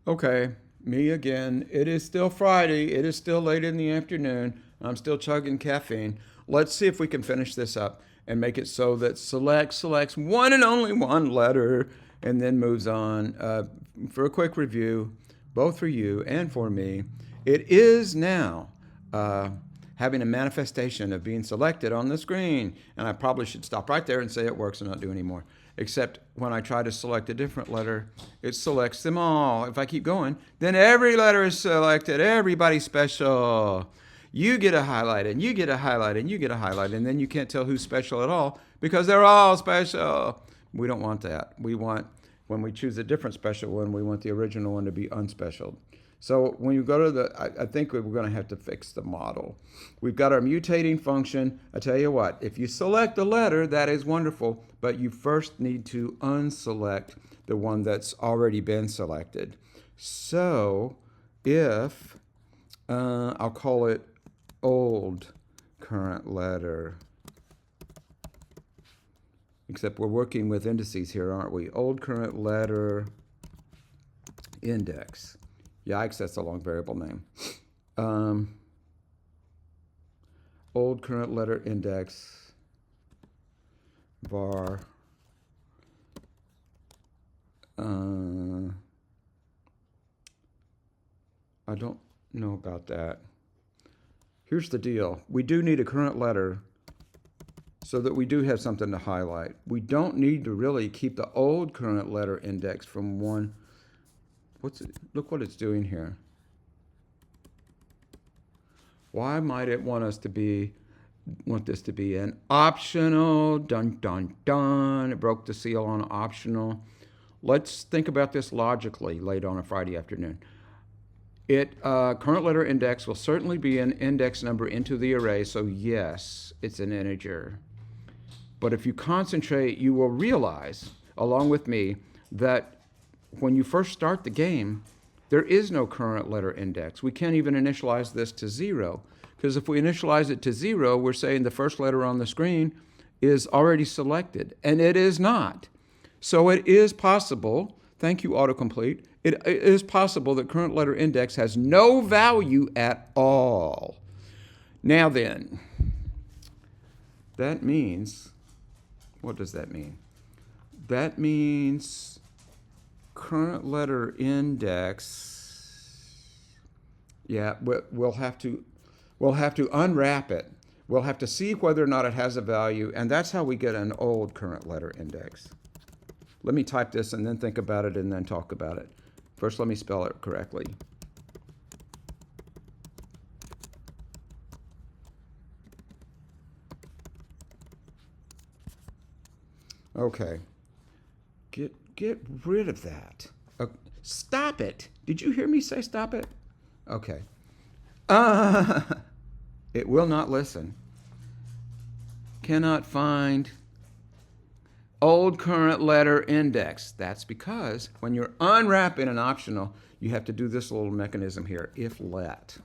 Okay, me again. It is still Friday. It is still late in the afternoon. I'm still chugging caffeine. Let's see if we can finish this up and make it so that select selects one and only one letter and then moves on. For a quick review, both for you and for me, it is now uh, having a manifestation of being selected on the screen. And I probably should stop right there and say it works and not do any more. Except when I try to select a different letter, it selects them all. If I keep going, then every letter is selected. Everybody's special. You get a highlight, and you get a highlight, and you get a highlight, and then you can't tell who's special at all because they're all special. We don't want that. We want, when we choose a different special one, we want the original one to be unspecial. So when you go to I think we're going to have to fix the model. We've got our mutating function. I tell you what, if you select a letter, that is wonderful, but you first need to unselect the one that's already been selected. So if, I'll call it old current letter, except we're working with indices here, aren't we? Old current letter index. Yikes, that's a long variable name. Old current letter index var I don't know about that. Here's the deal. We do need a current letter so that we do have something to highlight. We don't need to really keep the old current letter index from one. Look what it's doing here. Why might it want this to be an optional? Dun, dun, dun. It broke the seal on optional. Let's think about this logically late on a Friday afternoon. Current letter index will certainly be an index number into the array, so yes, it's an integer. But if you concentrate, you will realize, along with me, that when you first start the game, there is no current letter index. We can't even initialize this to 0, because if we initialize it to 0, we're saying the first letter on the screen is already selected, and it is not. So it is possible, thank you autocomplete, it is possible that current letter index has no value at all. Now then, that means, what does that mean? That means current letter index, yeah, we'll have to unwrap it. We'll have to see whether or not it has a value, and that's how we get an old current letter index. Let me type this and then think about it and then talk about it. First, let me spell it correctly. Okay. Get rid of that. Stop it. Did you hear me say stop it? Okay. It will not listen. Cannot find old current letter index. That's because when you're unwrapping an optional, you have to do this little mechanism here, if let.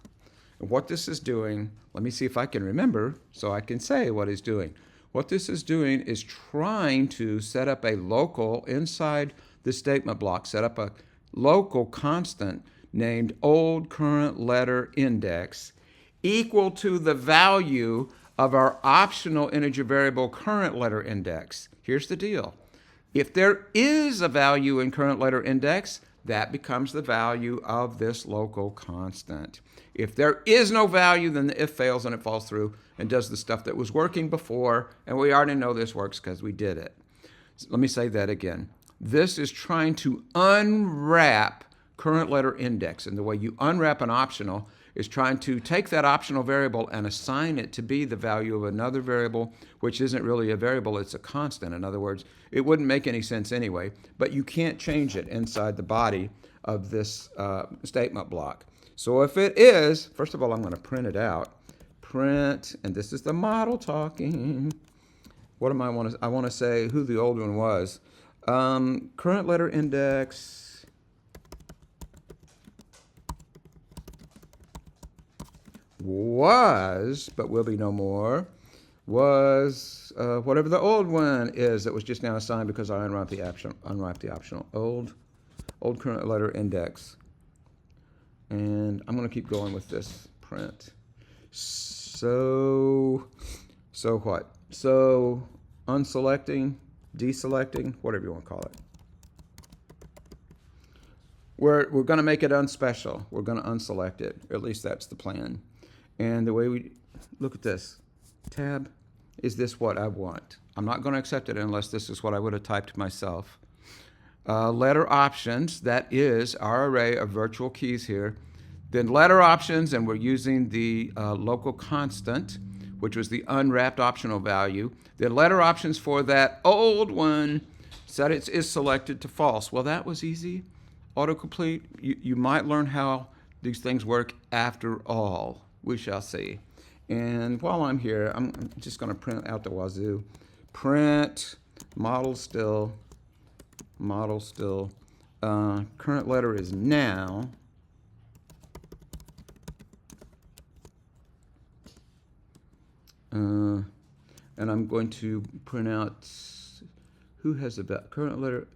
And what this is doing, let me see if I can remember so I can say what it's doing. What this is doing is trying to set up a local, inside the statement block, set up a local constant named old current letter index equal to the value of our optional integer variable current letter index. Here's the deal. If there is a value in current letter index, that becomes the value of this local constant. If there is no value, then the if fails and it falls through and does the stuff that was working before, and we already know this works because we did it. So let me say that again. This is trying to unwrap current letter index, and the way you unwrap an optional is trying to take that optional variable and assign it to be the value of another variable, which isn't really a variable, it's a constant. In other words, it wouldn't make any sense anyway, but you can't change it inside the body of this statement block. So if it is, first of all, I'm going to print it out. Print, and this is the model talking. What am I want to? I want to say who the old one was. Current letter index was, but will be no more, was whatever the old one is that was just now assigned because I unwrapped the optional. Old current letter index And I'm going to keep going with this print. So what? So unselecting, deselecting, whatever you want to call it. We're going to make it unspecial. We're going to unselect it. Or at least that's the plan. And the way we look at this, tab, is this what I want? I'm not going to accept it unless this is what I would have typed myself. Letter options, that is our array of virtual keys here. Then letter options, and we're using the local constant, which was the unwrapped optional value. Then letter options for that old one, set it is selected to false. Well, that was easy. Autocomplete, you might learn how these things work after all. We shall see. And while I'm here, I'm just going to print out the wazoo. Print, model still, current letter is now. And I'm going to print out who has about current letter.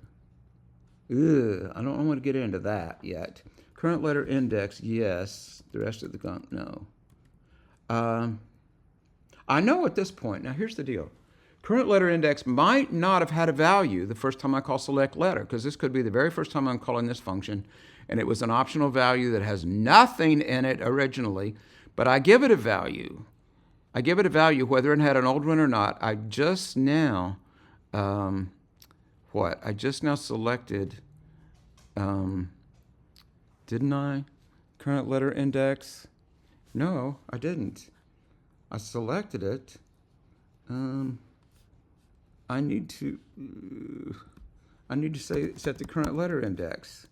I don't want to get into that yet. Current letter index, yes. The rest of the cont, no. I know at this point, now here's the deal. Current letter index might not have had a value the first time I call select letter, because this could be the very first time I'm calling this function, and it was an optional value that has nothing in it originally, but I give it a value. I give it a value whether it had an old one or not. I just now, I just now selected, didn't I? Current letter index. No, I didn't. I selected it. I need to set the current letter index.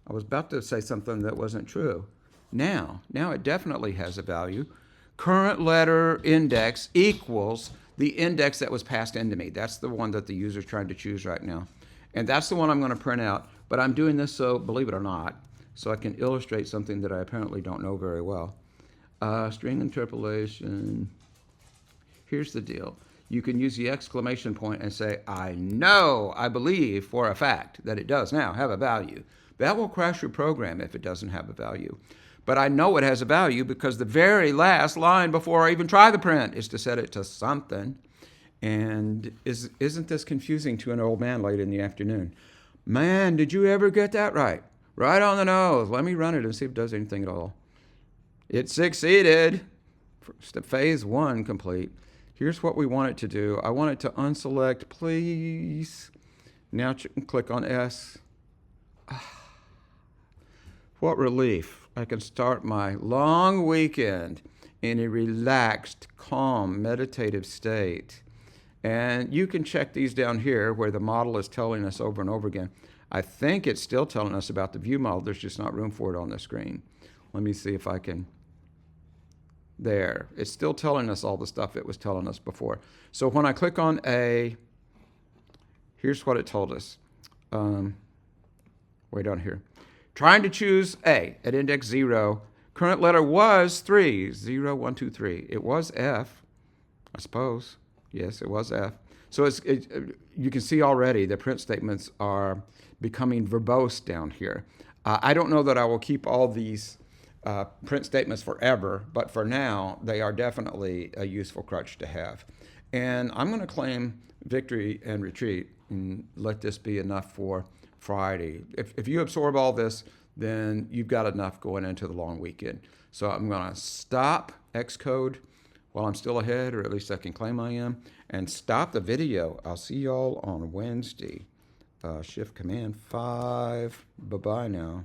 I was about to say something that wasn't true. Now it definitely has a value. Current letter index equals the index that was passed into me. That's the one that the user is trying to choose right now. And that's the one I'm going to print out. But I'm doing this so, believe it or not, so I can illustrate something that I apparently don't know very well. String interpolation. Here's the deal. You can use the exclamation point and say, I know, I believe for a fact that it does now have a value. That will crash your program if it doesn't have a value. But I know it has a value because the very last line before I even try the print is to set it to something. And isn't this confusing to an old man late in the afternoon? Man, did you ever get that right? Right on the nose. Let me run it and see if it does anything at all. It succeeded. Phase 1 complete. Here's what we want it to do. I want it to unselect, please. Now click on S. What relief. I can start my long weekend in a relaxed, calm, meditative state. And you can check these down here where the model is telling us over and over again. I think it's still telling us about the view model. There's just not room for it on the screen. Let me see if I can. There. It's still telling us all the stuff it was telling us before. So when I click on A, here's what it told us. Way down here. Trying to choose A at index 0. Current letter was 3. 0, 1, 2, 3. It was F, I suppose. Yes, it was F. So you can see already the print statements are becoming verbose down here. I don't know that I will keep all these print statements forever, but for now, they are definitely a useful crutch to have. And I'm going to claim victory and retreat and let this be enough for Friday. If you absorb all this, then you've got enough going into the long weekend. So I'm going to stop Xcode while I'm still ahead, or at least I can claim I am, and stop the video. I'll see y'all on Wednesday. Shift Command 5. Bye-bye now.